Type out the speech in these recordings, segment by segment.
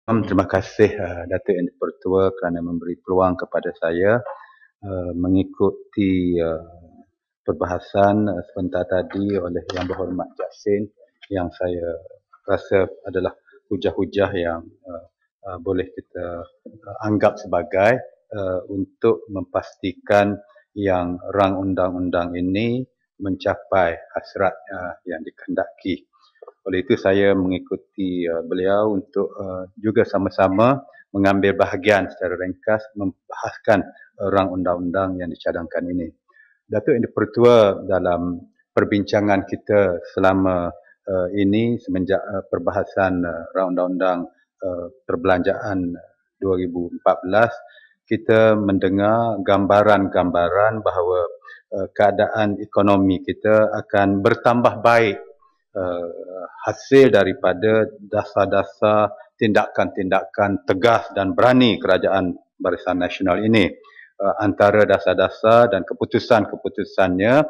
Terima kasih Datuk Yang Dipertua kerana memberi peluang kepada saya mengikuti perbahasan sebentar tadi oleh Yang Berhormat Jasin yang saya rasa adalah hujah-hujah yang boleh kita anggap sebagai untuk memastikan yang rang undang-undang ini mencapai hasrat yang dikehendaki. Oleh itu saya mengikuti beliau untuk juga sama-sama mengambil bahagian secara ringkas membahaskan rang undang-undang yang dicadangkan ini. Datuk Yang Dipertua, dalam perbincangan kita selama ini semenjak perbahasan rang undang-undang perbelanjaan 2014, kita mendengar gambaran-gambaran bahawa keadaan ekonomi kita akan bertambah baik hasil daripada dasar-dasar tindakan-tindakan tegas dan berani kerajaan Barisan Nasional ini. Antara dasar-dasar dan keputusan-keputusannya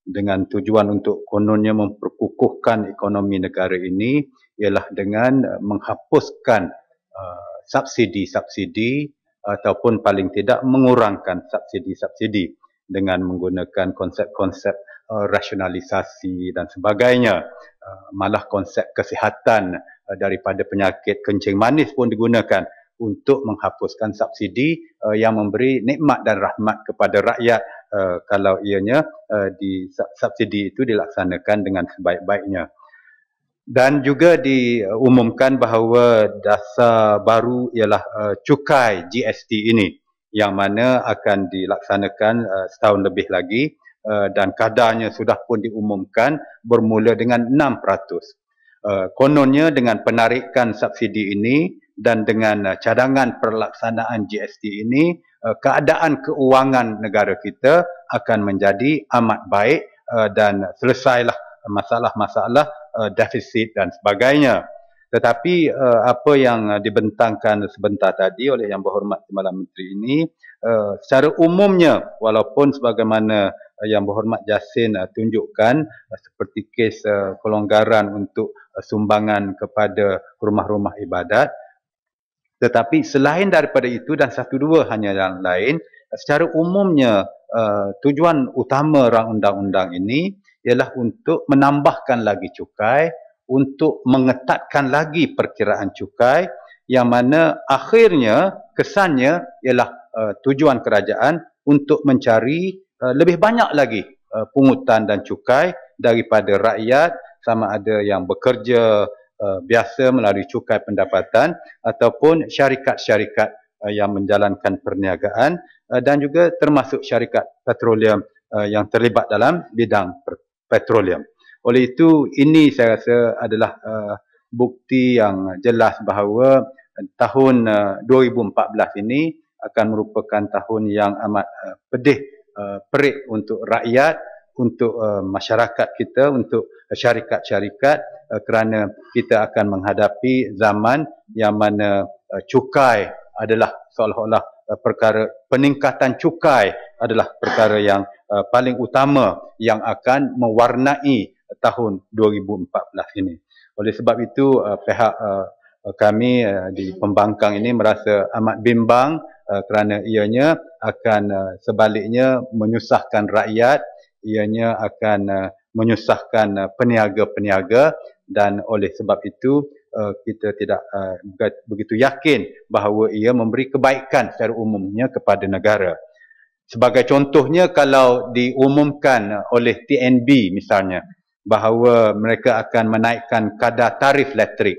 dengan tujuan untuk kononnya memperkukuhkan ekonomi negara ini ialah dengan menghapuskan subsidi-subsidi ataupun paling tidak mengurangkan subsidi-subsidi dengan menggunakan konsep-konsep rasionalisasi dan sebagainya. Malah konsep kesihatan daripada penyakit kencing manis pun digunakan untuk menghapuskan subsidi yang memberi nikmat dan rahmat kepada rakyat kalau ianya subsidi itu dilaksanakan dengan sebaik-baiknya. Dan juga diumumkan bahawa dasar baru ialah cukai GST ini yang mana akan dilaksanakan setahun lebih lagi dan kadarnya sudah pun diumumkan bermula dengan 6%. Kononnya dengan penarikan subsidi ini dan dengan cadangan perlaksanaan GST ini, keadaan keuangan negara kita akan menjadi amat baik dan selesailah masalah-masalah defisit dan sebagainya. Tetapi apa yang dibentangkan sebentar tadi oleh Yang Berhormat Timbalan Menteri ini, secara umumnya walaupun sebagaimana Yang Berhormat Jasin tunjukkan seperti kes kelonggaran untuk sumbangan kepada rumah-rumah ibadat, tetapi selain daripada itu dan satu dua hanya yang lain, secara umumnya tujuan utama rang undang-undang ini ialah untuk menambahkan lagi cukai, untuk mengetatkan lagi perkiraan cukai, yang mana akhirnya kesannya ialah tujuan kerajaan untuk mencari lebih banyak lagi pungutan dan cukai daripada rakyat, sama ada yang bekerja biasa melalui cukai pendapatan ataupun syarikat-syarikat yang menjalankan perniagaan dan juga termasuk syarikat petroleum yang terlibat dalam bidang petroleum. Oleh itu, ini saya rasa adalah bukti yang jelas bahawa tahun 2014 ini akan merupakan tahun yang amat pedih, perik untuk rakyat, untuk masyarakat kita, untuk syarikat-syarikat kerana kita akan menghadapi zaman yang mana cukai adalah seolah-olah perkara, peningkatan cukai adalah perkara yang paling utama yang akan mewarnai tahun 2014 ini. Oleh sebab itu pihak kami di pembangkang ini merasa amat bimbang kerana ianya akan sebaliknya menyusahkan rakyat, ianya akan menyusahkan peniaga-peniaga, dan oleh sebab itu kita tidak begitu yakin bahawa ia memberi kebaikan secara umumnya kepada negara. Sebagai contohnya, kalau diumumkan oleh TNB misalnya bahawa mereka akan menaikkan kadar tarif elektrik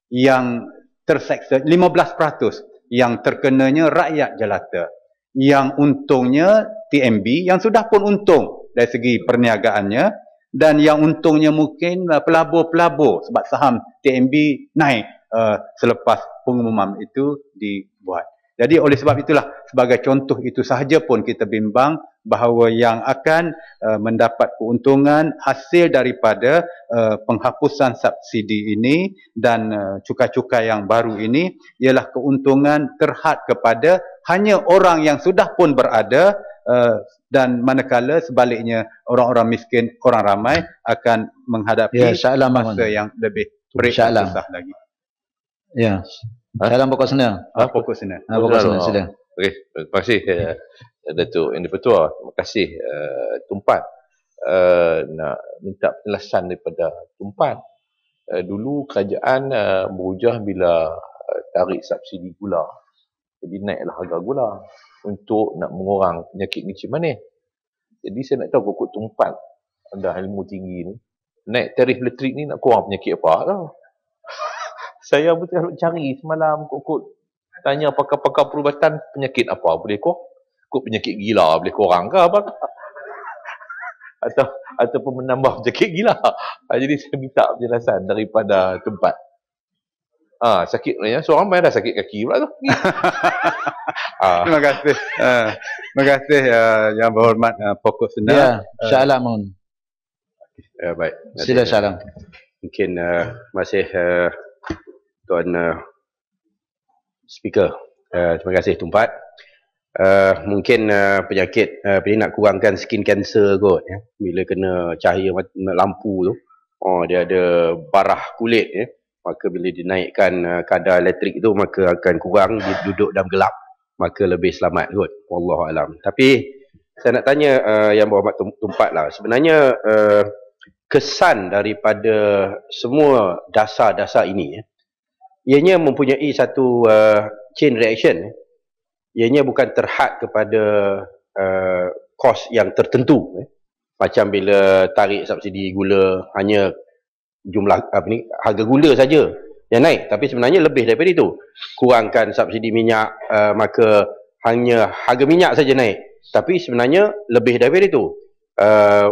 yang terseksa 15%, yang terkenanya rakyat jelata, yang untungnya TNB yang sudah pun untung dari segi perniagaannya, dan yang untungnya mungkin pelabur-pelabur sebab saham TNB naik selepas pengumuman itu dibuat. Jadi oleh sebab itulah, sebagai contoh itu sahaja pun kita bimbang bahawa yang akan mendapat keuntungan hasil daripada penghapusan subsidi ini dan cukai-cukai yang baru ini ialah keuntungan terhad kepada hanya orang yang sudah pun berada, dan manakala sebaliknya orang-orang miskin, orang ramai akan menghadapi masa yang lebih perik dan susah lagi. Ya, Dalam pokok sena. Pokok sena. Pokok sena, sila. Okey, terima kasih Datuk Yang di-Pertua. Terima kasih Tumpat. Nak minta penjelasan daripada Tumpat. Dulu kerajaan berhujah bila tarik subsidi gula. Jadi naiklah harga gula untuk nak mengurang penyakit kencing manis. Jadi saya nak tahu pokok Tumpat, anda ilmu tinggi ni, naik tarif elektrik ni nak kurang penyakit apa tau. Saya betul cari semalam kok tanya pakar-pakar perubatan penyakit apa boleh kok penyakit gila boleh kurang ke apa? Ataupun menambah penyakit gila. Jadi saya minta penjelasan daripada Tumpat. Sakit ya, seorang main dah sakit kaki pula tu. Terima kasih. Terima kasih Yang Berhormat Pokok Sena. Ya, Shah Alam mohon. Baik. Sila Shah Alam. Mungkin masih Tuan Speaker. Terima kasih Tumpat. Mungkin penyakit nak kurangkan skin cancer kot ya. Bila kena cahaya lampu tu, dia ada barah kulit ya. Maka bila dinaikkan kadar elektrik tu, maka akan kurang, dia duduk dalam gelap, maka lebih selamat kot. Wallahualam. Tapi saya nak tanya Yang Berhormat Tumpat lah, sebenarnya kesan daripada semua dasar-dasar ini ya, ianya mempunyai satu chain reaction. Ianya bukan terhad kepada kos yang tertentu. Macam bila tarik subsidi gula, hanya jumlah harga gula saja yang naik, tapi sebenarnya lebih daripada itu. Kurangkan subsidi minyak, maka hanya harga minyak saja naik, tapi sebenarnya lebih daripada itu.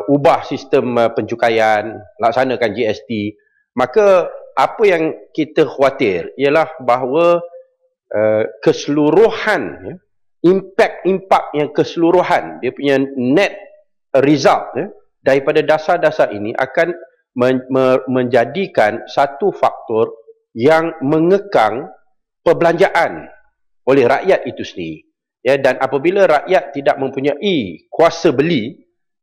Ubah sistem pencukaian, laksanakan GST, maka apa yang kita khawatir ialah bahawa keseluruhan impact yang keseluruhan, dia punya net result daripada dasar-dasar ini akan menjadikan satu faktor yang mengekang perbelanjaan oleh rakyat itu sendiri. Ya, dan apabila rakyat tidak mempunyai kuasa beli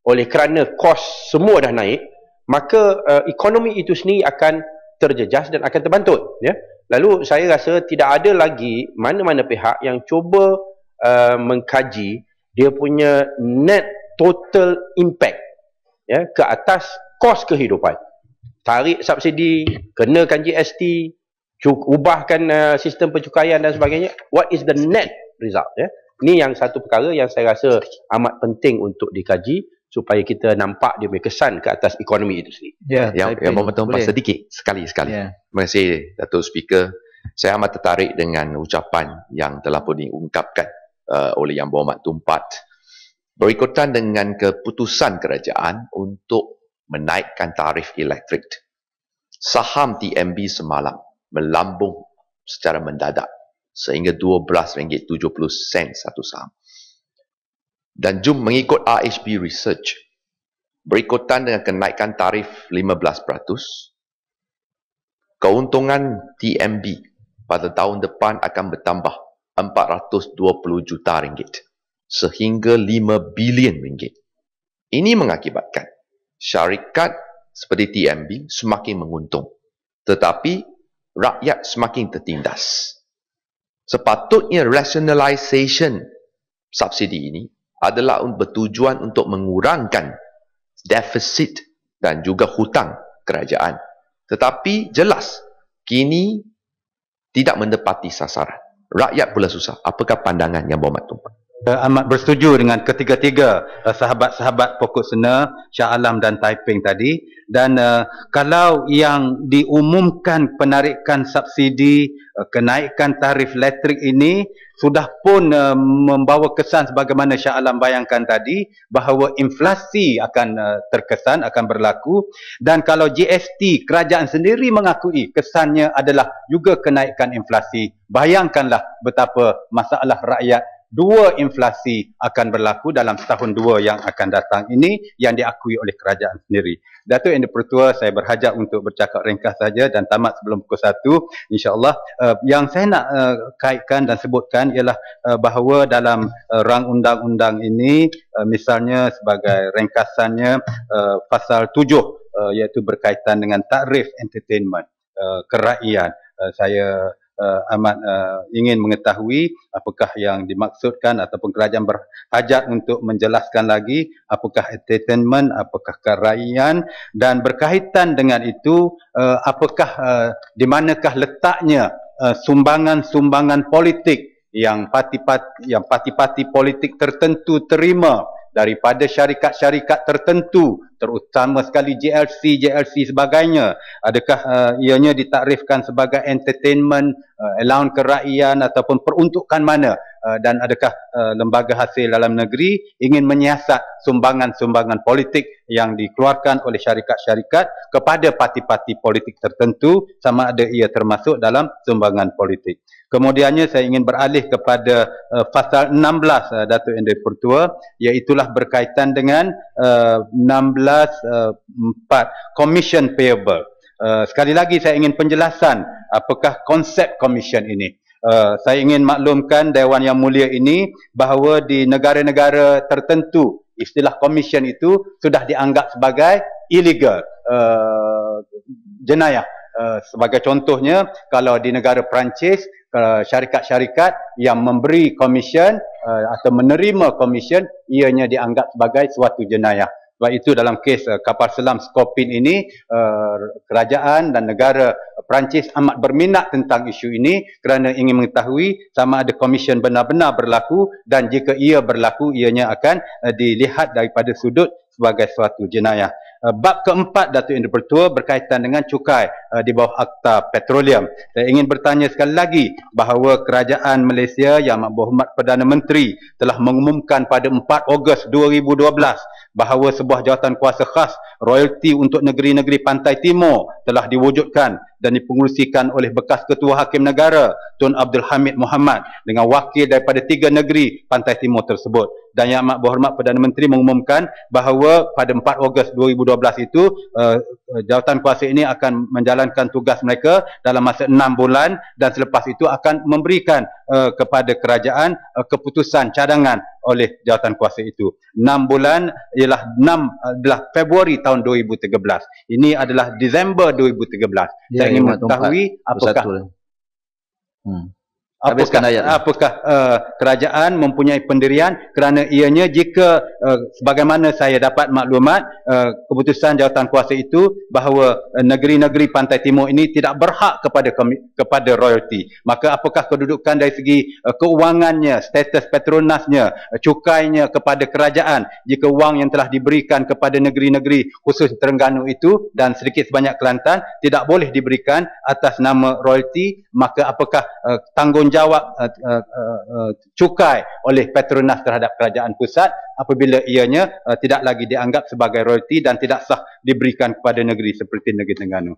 oleh kerana kos semua dah naik, maka ekonomi itu sendiri akan terjejas dan akan terbantut. Ya. Lalu saya rasa tidak ada lagi mana-mana pihak yang cuba mengkaji dia punya net total impact ya, ke atas kos kehidupan. Tarik subsidi, kenakan GST, ubahkan sistem pencukaian dan sebagainya. What is the net result? Ya? Ini yang satu perkara yang saya rasa amat penting untuk dikaji supaya kita nampak dia punya kesan ke atas ekonomi itu sendiri. Ya, yang memotong sedikit sekali. Ya. Terima kasih Datuk Speaker. Saya amat tertarik dengan ucapan yang telah pun diungkapkan oleh Yang Berhormat Tumpat berikutan dengan keputusan kerajaan untuk menaikkan tarif elektrik. Saham TMB semalam melambung secara mendadak sehingga RM12.70 satu saham. Dan jom mengikut RHB Research, berikutan dengan kenaikan tarif 15%, keuntungan TMB pada tahun depan akan bertambah RM420 juta sehingga RM5 bilion. Ini mengakibatkan syarikat seperti TMB semakin menguntung, tetapi rakyat semakin tertindas. Sepatutnya rationalisation subsidi ini adalah bertujuan untuk mengurangkan defisit dan juga hutang kerajaan. Tetapi jelas kini tidak mendapati sasaran. Rakyat pula susah. Apakah pandangan Yang Berhormat Tumpat? Amat bersetuju dengan ketiga-tiga sahabat-sahabat Pokok Sena, Shah Alam dan Taiping tadi. Dan kalau yang diumumkan penarikan subsidi, kenaikan tarif elektrik ini sudah pun membawa kesan sebagaimana Shah Alam bayangkan tadi, bahawa inflasi akan terkesan, akan berlaku. Dan kalau GST, kerajaan sendiri mengakui kesannya adalah juga kenaikan inflasi. Bayangkanlah betapa masalah rakyat. Dua inflasi akan berlaku dalam setahun dua yang akan datang ini yang diakui oleh kerajaan sendiri. Datuk Yang di-Pertua, saya berhajat untuk bercakap ringkas saja dan tamat sebelum pukul 1 insya-Allah. Yang saya nak kaitkan dan sebutkan ialah bahawa dalam rang undang-undang ini, misalnya sebagai ringkasannya pasal 7 iaitu berkaitan dengan tarif entertainment kerakyat. Saya amat ingin mengetahui apakah yang dimaksudkan ataupun kerajaan berhajat untuk menjelaskan lagi apakah entertainment, apakah keraian, dan berkaitan dengan itu apakah di manakah letaknya sumbangan-sumbangan politik yang parti-parti politik tertentu terima daripada syarikat-syarikat tertentu, terutama sekali JLC sebagainya. Adakah ianya ditakrifkan sebagai entertainment, allowance keraian ataupun peruntukan mana? Dan adakah lembaga hasil dalam negeri ingin menyiasat sumbangan-sumbangan politik yang dikeluarkan oleh syarikat-syarikat kepada parti-parti politik tertentu, sama ada ia termasuk dalam sumbangan politik. Kemudiannya saya ingin beralih kepada pasal 16 Datuk Yang di-Pertua, iaitulah berkaitan dengan 16.4 commission payable. Sekali lagi saya ingin penjelasan apakah konsep commission ini. Saya ingin maklumkan Dewan Yang Mulia ini bahawa di negara-negara tertentu istilah commission itu sudah dianggap sebagai illegal, jenayah. Sebagai contohnya, kalau di negara Perancis, syarikat-syarikat yang memberi komisen atau menerima komisen, ianya dianggap sebagai suatu jenayah. Sebab itu dalam kes kapal selam Skopin ini, kerajaan dan negara Perancis amat berminat tentang isu ini kerana ingin mengetahui sama ada komisen benar-benar berlaku, dan jika ia berlaku, ianya akan dilihat daripada sudut sebagai suatu jenayah. Bab keempat Datuk Yang di-Pertua berkaitan dengan cukai di bawah Akta Petroleum. Saya ingin bertanya sekali lagi bahawa kerajaan Malaysia Yang Amat Berhormat Perdana Menteri telah mengumumkan pada 4 Ogos 2012 bahawa sebuah jawatan kuasa khas royalti untuk negeri-negeri Pantai Timur telah diwujudkan dan dipengerusikan oleh bekas Ketua Hakim Negara Tun Abdul Hamid Mohamad dengan wakil daripada 3 negeri Pantai Timur tersebut. Dan Yang Amat Berhormat Perdana Menteri mengumumkan bahawa pada 4 Ogos 2012 itu jawatan kuasa ini akan menjalankan tugas mereka dalam masa 6 bulan, dan selepas itu akan memberikan kepada kerajaan keputusan cadangan oleh jawatan kuasa itu. 6 bulan ialah Februari tahun 2013. Ini adalah Disember 2013. Saya ingin mengetahui apakah kerajaan mempunyai pendirian kerana ianya jika sebagaimana saya dapat maklumat keputusan jawatan kuasa itu bahawa negeri-negeri Pantai Timur ini tidak berhak kepada royalti, maka apakah kedudukan dari segi keuangannya, status Petronasnya, cukainya kepada kerajaan jika wang yang telah diberikan kepada negeri-negeri khusus Terengganu itu dan sedikit sebanyak Kelantan tidak boleh diberikan atas nama royalti, maka apakah tanggungjawab cukai oleh Petronas terhadap kerajaan pusat apabila ianya tidak lagi dianggap sebagai royalti dan tidak sah diberikan kepada negeri seperti negeri Terengganu.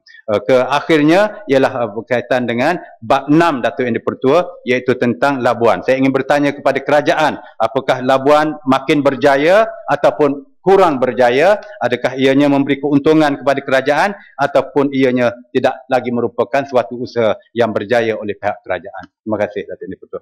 Akhirnya ialah berkaitan dengan bab 6 Datuk Yang di-Pertua, iaitu tentang Labuan. Saya ingin bertanya kepada kerajaan, apakah Labuan makin berjaya ataupun kurang berjaya? Adakah ianya memberi keuntungan kepada kerajaan ataupun ianya tidak lagi merupakan suatu usaha yang berjaya oleh pihak kerajaan? Terima kasih Datuk Yang di-Pertua.